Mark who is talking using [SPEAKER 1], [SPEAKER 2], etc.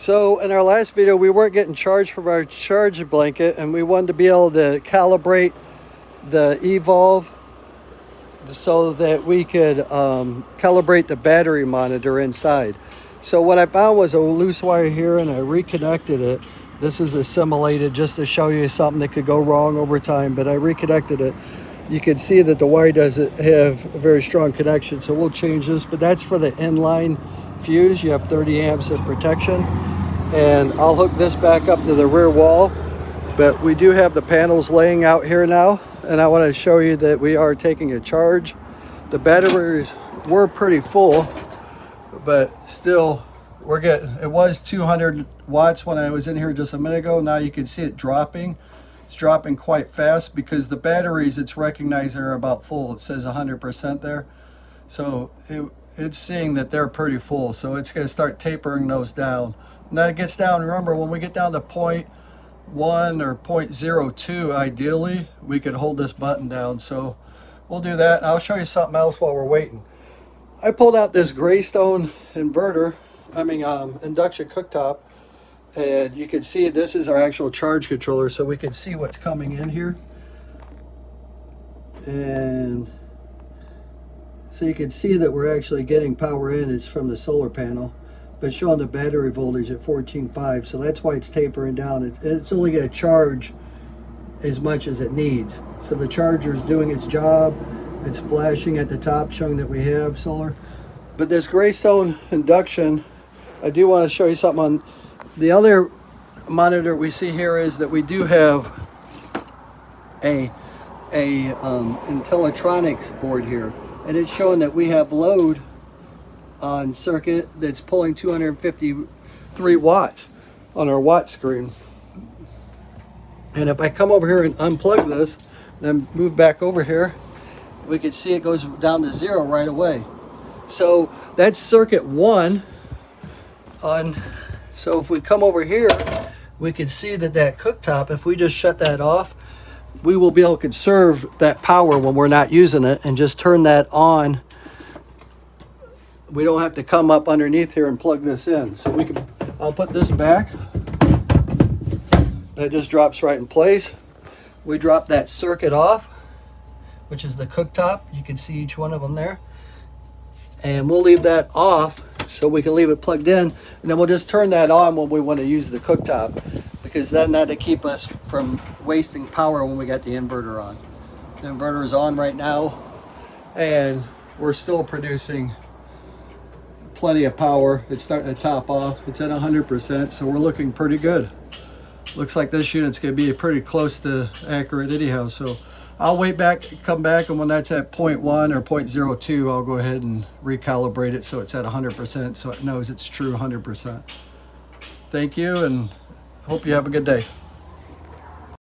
[SPEAKER 1] So in our last video, we weren't getting charged from our charge blanket, and we wanted to be able to calibrate the Revolve so that we could calibrate the battery monitor inside. So what I found was a loose wire here, and I reconnected it. This is assimilated just to show you something that could go wrong over time, but I reconnected it. You can see that the wire doesn't have a very strong connection, so we'll change this, but that's for the inline fuse. You have 30 amps of protection, and I'll hook this back up to the rear wall. But we do have the panels laying out here now, and I want to show you that we are taking a charge. The batteries were pretty full, but still we're getting, it was 200 watts when I was in here just a minute ago. Now you can see it dropping. It's dropping quite fast because the batteries it's recognizing are about full. It says 100% there, so it's seeing that they're pretty full, so it's going to start tapering those down. And then it gets down, remember, when we get down to 0.1 or 0.02, ideally we could hold this button down. So we'll do that. I'll show you something else while we're waiting. I pulled out this Greystone inverter, induction cooktop, and you can see this is our actual charge controller, so we can see what's coming in here. And so you can see that we're actually getting power in. It's from the solar panel, but showing the battery voltage at 14.5, so that's why it's tapering down. It's only going to charge as much as it needs. So the charger's doing its job. It's flashing at the top, showing that we have solar. But this Greystone induction, I do want to show you something on the other monitor we see here, is that we do have a Intellitronics board here, and it's showing that we have load on circuit that's pulling 253 watts on our watt screen. And if I come over here and unplug this, then move back over here, we can see it goes down to 0 right away. So that's circuit 1 on. So if we come over here, we can see that cooktop, if we just shut that off, we will be able to conserve that power when we're not using it and just turn that on. We don't have to come up underneath here and plug this in. So I'll put this back. That just drops right in place. We drop that circuit off, which is the cooktop. You can see each one of them there. And we'll leave that off so we can leave it plugged in, and then we'll just turn that on when we want to use the cooktop, because then that'll keep us from wasting power when we got the inverter on. The inverter is on right now, and we're still producing plenty of power. It's starting to top off. It's at 100%, so we're looking pretty good. Looks like this unit's going to be pretty close to accurate anyhow, so I'll come back, and when that's at 0.1 or 0.02, I'll go ahead and recalibrate it so it's at 100%, so it knows it's true 100%. Thank you, and hope you have a good day.